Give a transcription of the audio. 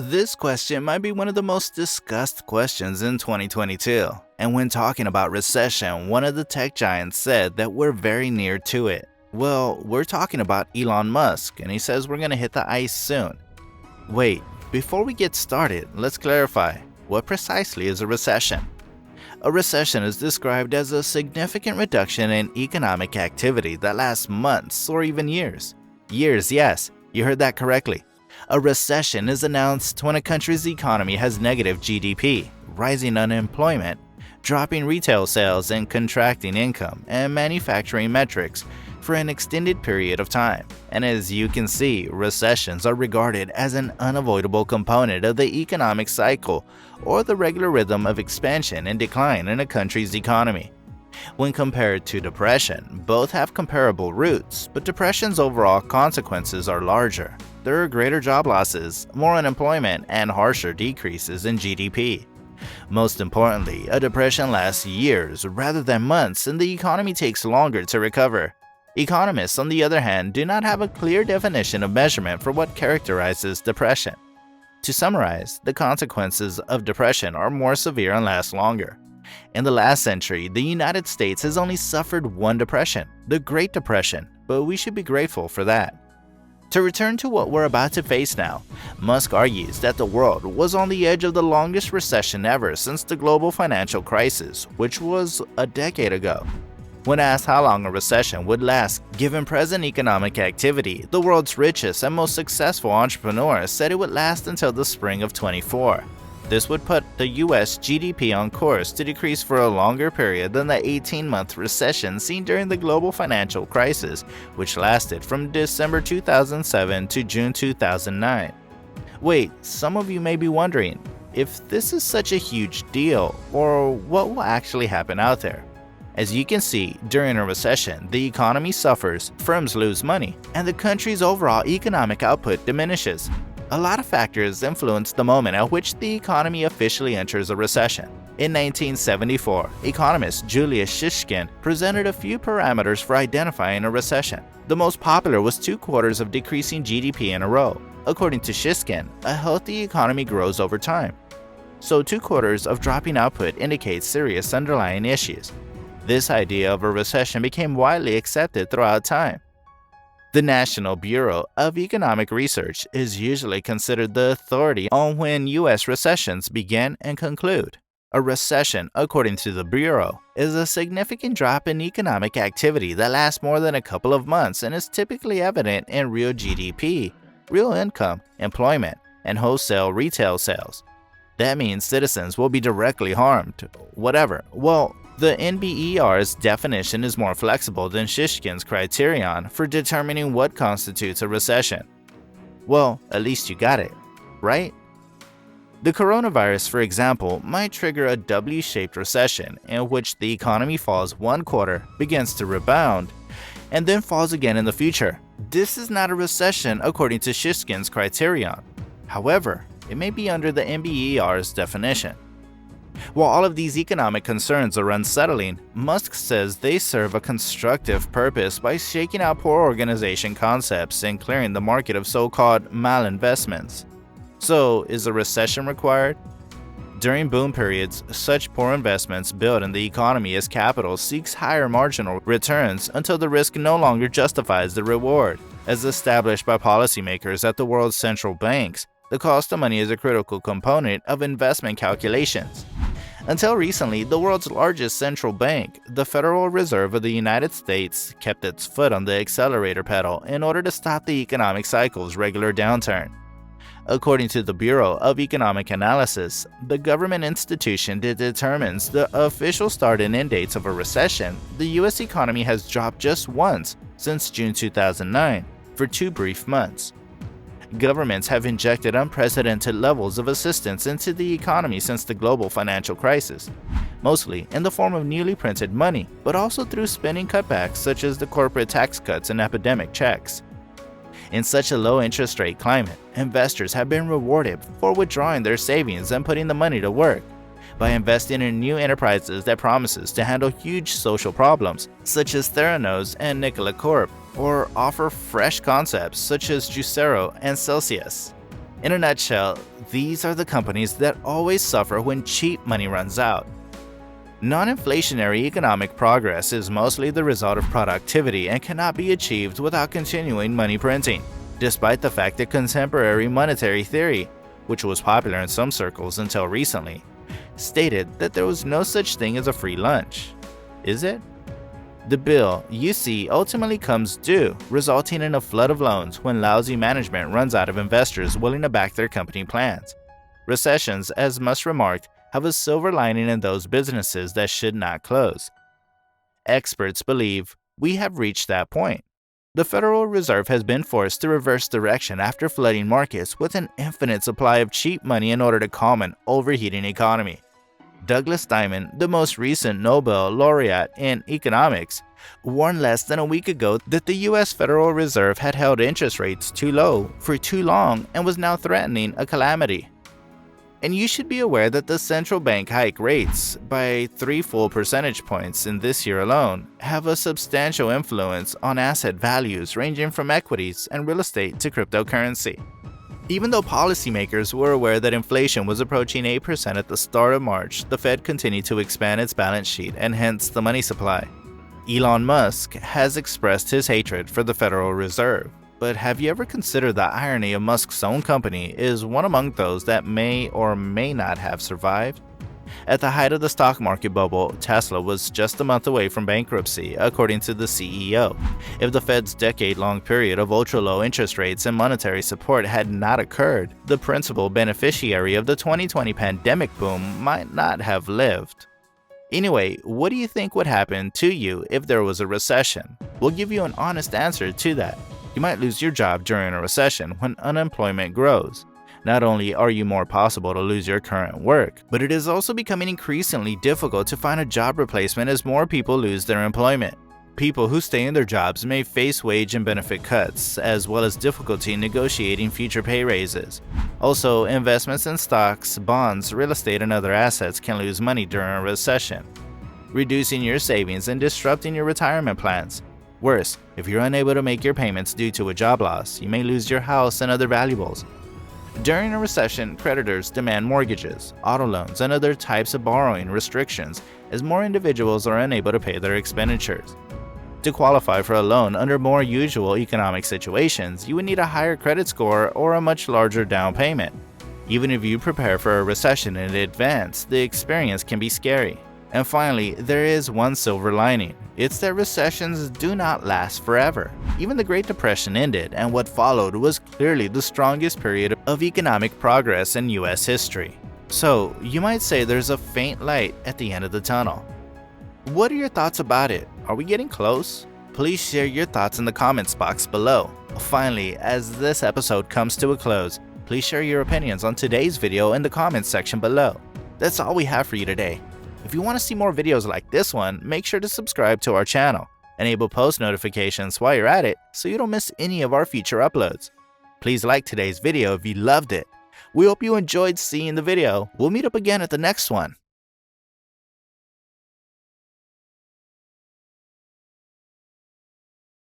This question might be one of the most discussed questions in 2022. And when talking about recession, one of the tech giants said that we're very near to it. Well, we're talking about Elon Musk, and he says we're going to hit the ice soon. Wait, before we get started, let's clarify. What precisely is a recession? A recession is described as a significant reduction in economic activity that lasts months or even years. Years, yes, you heard that correctly. A recession is announced when a country's economy has negative GDP, rising unemployment, dropping retail sales and contracting income and manufacturing metrics for an extended period of time. And as you can see, recessions are regarded as an unavoidable component of the economic cycle or the regular rhythm of expansion and decline in a country's economy. When compared to depression, both have comparable roots, but depression's overall consequences are larger. There are greater job losses, more unemployment, and harsher decreases in GDP. Most importantly, a depression lasts years rather than months, and the economy takes longer to recover. Economists, on the other hand, do not have a clear definition of measurement for what characterizes depression. To summarize, the consequences of depression are more severe and last longer. In the last century, the United States has only suffered one depression, the Great Depression, but we should be grateful for that. To return to what we're about to face now, Musk argues that the world was on the edge of the longest recession ever since the global financial crisis, which was a decade ago. When asked how long a recession would last given present economic activity, the world's richest and most successful entrepreneur said it would last until the spring of 24. This would put the US GDP on course to decrease for a longer period than the 18-month recession seen during the global financial crisis, which lasted from December 2007 to June 2009. Wait, some of you may be wondering, if this is such a huge deal, or what will actually happen out there? As you can see, during a recession, the economy suffers, firms lose money, and the country's overall economic output diminishes. A lot of factors influence the moment at which the economy officially enters a recession. In 1974, economist Julius Shishkin presented a few parameters for identifying a recession. The most popular was 2 quarters of decreasing GDP in a row. According to Shishkin, a healthy economy grows over time. So 2 quarters of dropping output indicates serious underlying issues. This idea of a recession became widely accepted throughout time. The National Bureau of Economic Research is usually considered the authority on when U.S. recessions begin and conclude. A recession, according to the Bureau, is a significant drop in economic activity that lasts more than a couple of months and is typically evident in real GDP, real income, employment, and wholesale retail sales. That means citizens will be directly harmed. Whatever. Well, the NBER's definition is more flexible than Shishkin's criterion for determining what constitutes a recession. Well, at least you got it, right? The coronavirus, for example, might trigger a W-shaped recession in which the economy falls 1 quarter, begins to rebound, and then falls again in the future. This is not a recession according to Shishkin's criterion. However, it may be under the NBER's definition. While all of these economic concerns are unsettling, Musk says they serve a constructive purpose by shaking out poor organization concepts and clearing the market of so-called malinvestments. So, is a recession required? During boom periods, such poor investments build in the economy as capital seeks higher marginal returns until the risk no longer justifies the reward. As established by policymakers at the world's central banks, the cost of money is a critical component of investment calculations. Until recently, the world's largest central bank, the Federal Reserve of the United States, kept its foot on the accelerator pedal in order to stop the economic cycle's regular downturn. According to the Bureau of Economic Analysis, the government institution that determines the official start and end dates of a recession, the U.S. economy has dropped just once since June 2009, for 2 brief months. Governments have injected unprecedented levels of assistance into the economy since the global financial crisis, mostly in the form of newly printed money, but also through spending cutbacks such as the corporate tax cuts and epidemic checks. In such a low interest rate climate, investors have been rewarded for withdrawing their savings and putting the money to work. By investing in new enterprises that promises to handle huge social problems, such as Theranos and Nikola Corp, or offer fresh concepts such as Juicero and Celsius. In a nutshell, these are the companies that always suffer when cheap money runs out. Non-inflationary economic progress is mostly the result of productivity and cannot be achieved without continuing money printing, despite the fact that contemporary monetary theory, which was popular in some circles until recently, stated that there was no such thing as a free lunch. Is it? The bill, you see, ultimately comes due, resulting in a flood of loans when lousy management runs out of investors willing to back their company plans. Recessions, as Musk remarked, have a silver lining in those businesses that should not close. Experts believe we have reached that point. The Federal Reserve has been forced to reverse direction after flooding markets with an infinite supply of cheap money in order to calm an overheating economy. Douglas Diamond, the most recent Nobel laureate in economics, warned less than a week ago that the U.S. Federal Reserve had held interest rates too low for too long and was now threatening a calamity. And you should be aware that the central bank hike rates by 3 full percentage points in this year alone have a substantial influence on asset values ranging from equities and real estate to cryptocurrency. Even though policymakers were aware that inflation was approaching 8% at the start of March, the Fed continued to expand its balance sheet and hence the money supply. Elon Musk has expressed his hatred for the Federal Reserve, but have you ever considered the irony of Musk's own company is one among those that may or may not have survived? At the height of the stock market bubble, Tesla was just a month away from bankruptcy, according to the CEO. If the Fed's decade-long period of ultra-low interest rates and monetary support had not occurred, the principal beneficiary of the 2020 pandemic boom might not have lived. Anyway, what do you think would happen to you if there was a recession? We'll give you an honest answer to that. You might lose your job during a recession when unemployment grows. Not only are you more possible to lose your current work, but it is also becoming increasingly difficult to find a job replacement as more people lose their employment. People who stay in their jobs may face wage and benefit cuts, as well as difficulty negotiating future pay raises. Also, investments in stocks, bonds, real estate, and other assets can lose money during a recession, reducing your savings and disrupting your retirement plans. Worse, if you're unable to make your payments due to a job loss, you may lose your house and other valuables. During a recession, creditors demand mortgages, auto loans, and other types of borrowing restrictions as more individuals are unable to pay their expenditures. To qualify for a loan under more usual economic situations, you would need a higher credit score or a much larger down payment. Even if you prepare for a recession in advance, the experience can be scary. And finally, there is one silver lining. It's that recessions do not last forever. Even the Great Depression ended, and what followed was clearly the strongest period of economic progress in U.S. history. So, you might say there's a faint light at the end of the tunnel. What are your thoughts about it? Are we getting close? Please share your thoughts in the comments box below. Finally, as this episode comes to a close, please share your opinions on today's video in the comments section below. That's all we have for you today. If you want to see more videos like this one, make sure to subscribe to our channel. Enable post notifications while you're at it so you don't miss any of our future uploads. Please like today's video if you loved it. We hope you enjoyed seeing the video. We'll meet up again at the next one.